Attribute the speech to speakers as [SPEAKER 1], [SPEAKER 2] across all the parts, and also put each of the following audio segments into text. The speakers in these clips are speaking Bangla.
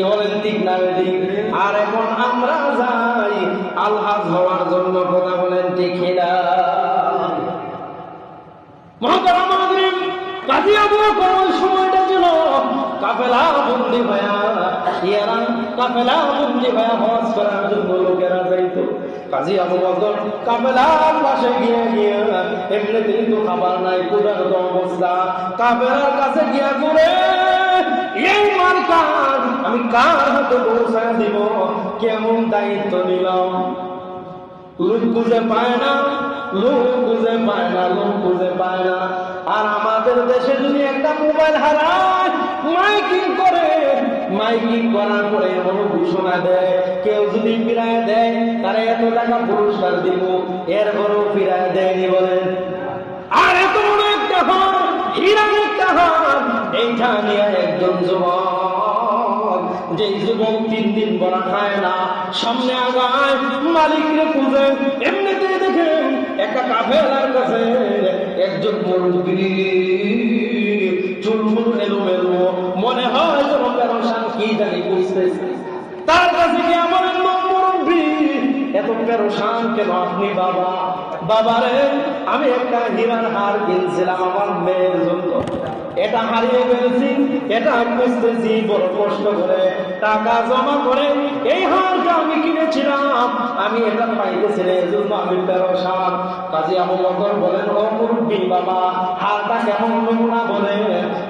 [SPEAKER 1] কি বলেন ঠিক না ঠিক? আর এখন আমরা যাই আলহাজ হওয়ার জন্য, কথা বলেন ঠিক না? মহতরম হাজরিন, কাজী আবু বকর ওই সময়টা ছিল কাফেলা বন্দী হয়া, ইয়ারা কাফেলা বন্দী হয়া হজ করার জন্য লোকেরা যাইত। কাজী আবু বকর কাফেলার পাশে গিয়ে এমনিতেই তো খাবার নাই, ক্ষুধার্ত অবস্থা, কাফেলার কাছে গিয়া করে এই মার্কা আমি কার হাতে পৌঁছায় দিব, কেমন দায়িত্ব নিলাম। লোক খুঁজে পায় না, লোক খুঁজে পায় না, লোক খুঁজে পায় না। আর আমাদের দেশে যদি একটা মোবাইল হারায়, মাইকিং করে, মাইকিং করার পরে এমন ঘোষণা দেয়, কেউ যদি ফিরায় দেয় তারা এত টাকা পুরস্কার দিব, এরপরও ফিরায় দেয়নি বলেন। আর এত বড় একটা হার, হীরার একটা হার, এইটা নিয়ে একজন যুবক, যে যুবক 3 দিন বড়া খায় না, সামনে আগায় মালিকরে খুঁজে, এমনিতেই দেখেন একটা কাফেলার কাছে একজন মুরব্বি, চুলমুল এলোমেলো, মনে হয় যেন পেরেশান, কি জানি বুঝতেছে। তার কাছে গিয়ে আমার মুরব্বি, এত পেরেশান কেন আপনি? বাবা, বাবারে আমি একটা হীরার হার কিনছিলাম আমার মেয়ের জন্য, এটা হারিয়ে ফেলছি, এটা খুঁজতেছি বড় কষ্ট করে, টাকা জমা করে এই হারটা আমি কিনেছিলাম, আমি এটা পাইতেছি না, এজন্য আমি পেরেশান। কাজী আবু বকর বলেন, ও মুরব্বি বাবা, হারটা কেমন নমুনা বলেন,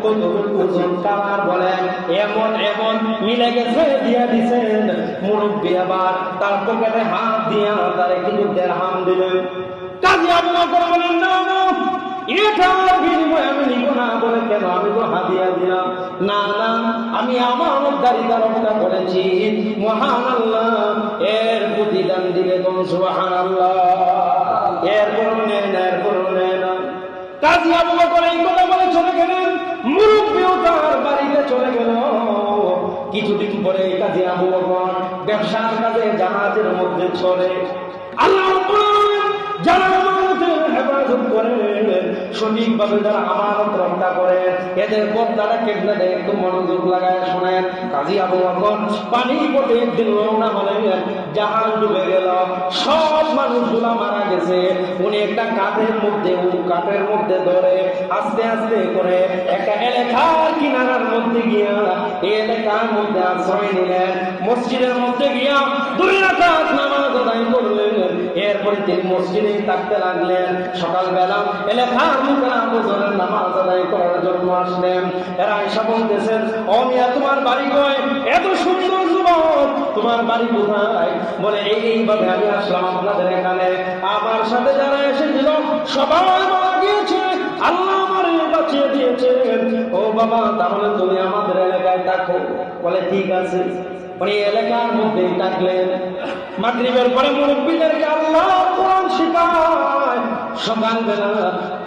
[SPEAKER 1] কতটুকু ওজন কালার বলেন, এমন এমন মিলে গেছে, দিয়ে দিছেন। মুরব্বি আবার তার পকেটে হাত দিয়া তারে কিন্তু দিরহাম দিলেন। কাজী আবু বকর বলেন, না না, এটার বিনিময়ে আমি নিব না। বলে কেন? আমি তো হাদিয়া দিলাম। না না, আমি আমার দারিদ্র রক্ষা করেছি, মহান আল্লাহ এর প্রতিদান দিবে, কোন সুবহানাল্লাহ। এর করুন না, এর করুন না। কাজী আবু বকর এই কথা বলে চলে গেলেন, মুরব্বিও তার বাড়িতে চলে গেল। কিছুদিন পরে কাজী আবু বকর ব্যবসার কাজে জাহাজের মধ্যে চলে। আল্লাহ যারা আমানতের হেফাজত করে, সঠিকভাবে যারা আমানত রক্ষা করে, এদের পর্দাটা কেটে দেয়। একটু মনোযোগ লাগায় শোনেন। কাজী আবু বকর পানি পথে একদিন রওনা হলেন, জাহাজ ডুবে গেল, সব মানুষগুলা মারা গেছে। উনি একটা কাঠের মধ্যে ধরে আস্তে আস্তে করে একটা এলাকার কিনারার মধ্যে গিয়া এই এলাকার মধ্যে আশ্রয় নিলেন। মসজিদের মধ্যে গিয়া 2 রাকাত নামাজ আদায় করলেন। এরপরে তিনি মসজিদে থাকতে লাগলেন। সকালবেলা এলাকার লোকেরা ফজরের নামাজ আদায় করার জন্য আসলেন। এরা এসে বলতেছেন, ও মিয়া, তোমার বাড়ি কই? এত সুন্দর যুবক, তোমার বাড়ি কোথায়? বলে এইভাবে আমি আসলাম আপনাদের এখানে। আমার সাথে যারা এসেছিল সবাই মারা গিয়েছে, আল্লাহ আমারে বাঁচিয়ে দিয়েছেন। ও বাবা, তাহলে তুমি আমাদের এলাকায় থাকো। বলে ঠিক আছে। উনি এলাকার মধ্যেই থাকলেন। মাগরিবের পরে মুরব্বিদেরকে আল্লাহর কোরআন শেখায়। সকালবেলা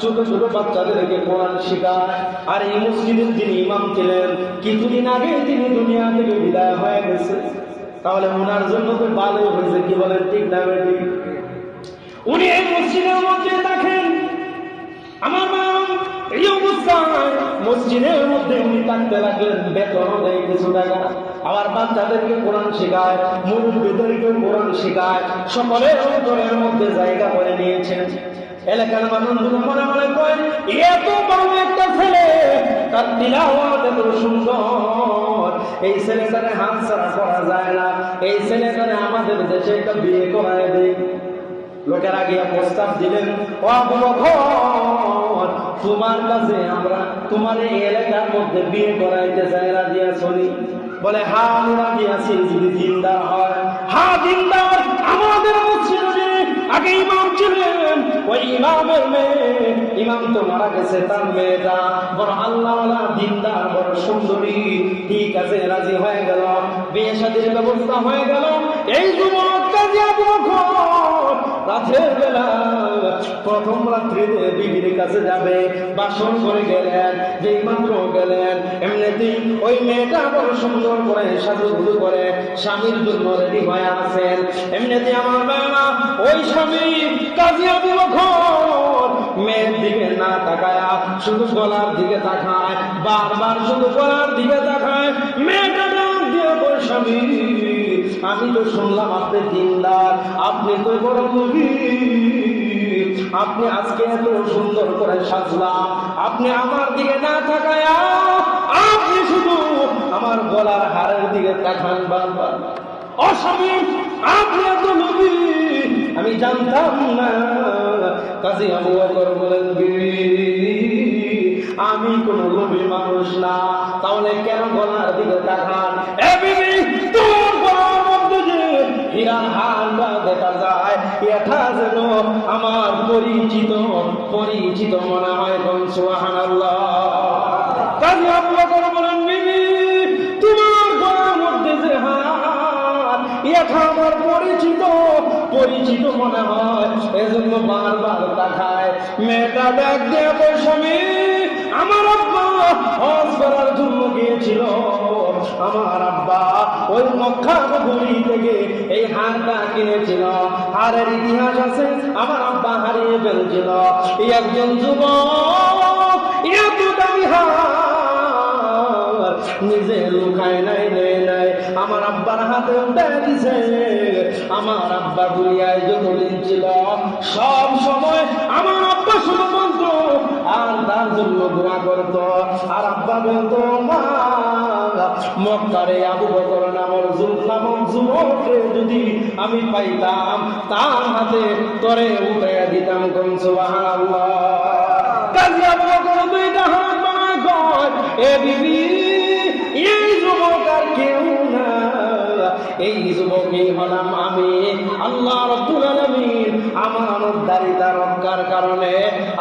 [SPEAKER 1] ছোট ছোট বাচ্চাদেরকে কোরআন শেখায়। আর এই মসজিদের যিনি ইমাম ছিলেন, কিছুদিন আগে তিনি দুনিয়া থেকে বিদায় হয়ে গেছে। তাহলে ওনার জন্য তো ভালো হয়েছে, কি বলেন ঠিক না ঠিক? উনি এই মসজিদের মধ্যে থাকেন। আমার মা এই অবস্থায় মসজিদের মধ্যে উনি থাকতে লাগলেন। বেতন দেয় কিছু টাকা, আবার বাচ্চাদেরকে কোরআন শেখায়, মুরব্বিদেরকে কোরআন শেখায়। সকলের অন্তরের মধ্যে জায়গা করে নিয়েছেন। এলাকার মানুষগুলো মনে মনে কয়, এত বড় একটা ছেলে, তার তিলাওয়াত এত সুন্দর, এই ছেলেটারে হাত ছাড়া করা যায় না, এই ছেলেটারে আমাদের দেশে একটা বিয়ে করায় দেয়। লোকেরা গিয়ে প্রস্তাব দিলেন, ও আবু বকর, তোমার কাছে আমরা তোমার এই এলাকার মধ্যে বিয়ে করাইতে চাই, রাজি আছি? বলে হ্যাঁ, আমি রাজি আছি, যদি দিনদার হয়। হ্যাঁ, দিনদার। আমাদের মসজিদে আগে ইমাম ছিলেন, ওই ইমামের মেয়ে, ইমাম তো মারা গেছে, তার মেয়েটা বড় আল্লাহওয়ালা, দিনদার, বড় সুন্দরী। ঠিক আছে, রাজি হয়ে গেল, বিয়ে শাদীর ব্যবস্থা হয়ে গেল। এই যুবক কাজী আবু বকর রাতের বেলা প্রথম রাত্রিতে বিবির কাছে যাবে, বাসন করে গেলেন। যেই মাত্র গেলেন, এমনিতেই ওই মেয়েটা বড় সুন্দর করে সাজুগুজু করে স্বামীর জন্য রেডি হয়ে আছেন। এমনিতে আমার বাবা, ওই স্বামী কাজী আবু বকর মেয়ের দিকে না তাকায়া শুধু গলার দিকে তাকায়, বারবার শুধু গলার দিকে তাকায়। মেয়েটা ডাক দিয়ে আমি তো শুনলাম আপনি দিনদার, আপনি তো বড় নবী, আপনি আজকে এত সুন্দর করে সাজলাম, আপনি আমার দিকে না তাকায়া আপনি শুধু আমার গলার হারের দিকে তাকান বারবার। অস্বামী, আপনি এত নবী আমি জানতাম না। কাজী আবু বকর বলেন, বিবি আমি কোন নবী মানুষ না, তাহলে কেন গলার দিকে তাকান? এ বিবি, তোর গলার মধ্যে যে হীরার হারটা দেখা যায়, এটা যেন আমার পরিচিত পরিচিত মনে হয়। সুবহানাল্লাহ। কাজী আবু বকর বলেন, বিবি তোমার গলার মধ্যে যে হার, এটা আমার পরিচিত পরিচিত মনে হয়, এজন্য বারবার তাকায়। মেয়েটা ডাক দিয়ে বলে, স্বামী আমার আব্বা হজ করার জন্য গিয়েছিল, আমার আব্বা ওই মক্কা নগরী থেকে এই হারটা কিনেছিল। হারের ইতিহাস আছে, আমার আব্বা হারিয়ে ফেলছিল। এই একজন যুবক এত দামি হার নিজে লুকায় নাই, নেয় নাই, আমার আব্বার হাতে উঠে দিছে। আমার আব্বা দুনিয়ায় যতদিন ছিল সব সময় আমার আব্বা শুধু বলতো আর তার জন্য দোয়া করত। আর আব্বা বলতো, মা মক্কারে আবু বকর নামক যুবককে যদি আমি পাইতাম, তার হাতে তরে উঠে দিতাম। কোন সুবহানাল্লাহ। কাজী আবু বকর দুইটা হাত বানায় কয়, এ বিবি এই যুবক আর কেউ না, এই যুবকই হলাম আমি। আল্লাহ রাব্বুল আলামিন আমানতদারিতা রক্ষার কারণে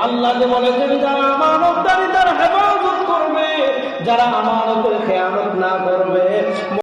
[SPEAKER 1] আল্লাহ যে বলেছেন, যারা আমানতদারিতার হেফাজত করবে, যারা আমানতের খেয়ানত না করবে,